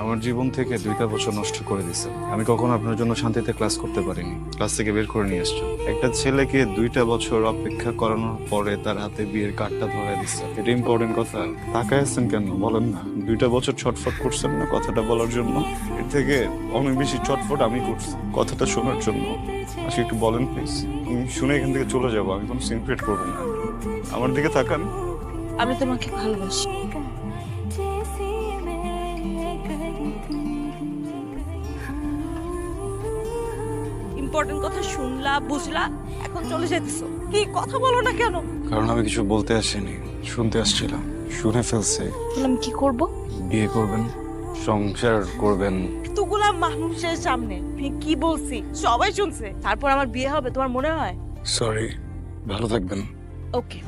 আমার জীবন থেকে 2টা বছর নষ্ট করে দিছে। আমি কখনো আপনার জন্য শান্তিতে ক্লাস করতে পারিনি, ক্লাস থেকে বের করে নিয়ে আসছো। একটা ছেলেকে 2টা বছর অপেক্ষা করানোর পরে তার হাতে বিয়ের কার্ডটা ধরে দিচ্ছে। এটা ইম্পর্টেন্ট কথা। তাকায় আছেন কেন বলেন না? 2টা বছর ছটফট করছেন না কথাটা বলার জন্য? এর থেকে অনেক বেশি ছটফট আমি করছি কথাটা শোনার জন্য। আজকে একটু বলেন প্লিজ। শুনে এখান থেকে চলে যাবো, আমি কোনো সিন ক্রিয়েট করবো না। আমার দিকে তাকান। আমি তোমাকে ভালোবাসি। ইম্পর্টেন্ট কথা শুনলা, বুঝলা, এখন চলে যেতেছো। কি কথা বলো না কেন? কারণ আমি কিছু বলতে আসিনি, শুনতে আসছিলাম। শুনে ফেলছে। আমি কি করব? বিয়ে করবেন, সংসার করবেন। এতগুলা মানুষের সামনে আমি কি বলছি সবাই শুনছে, তারপর আমার বিয়ে হবে তোমার মনে হয়? সরি, ভালো থাকবেন। ওকে।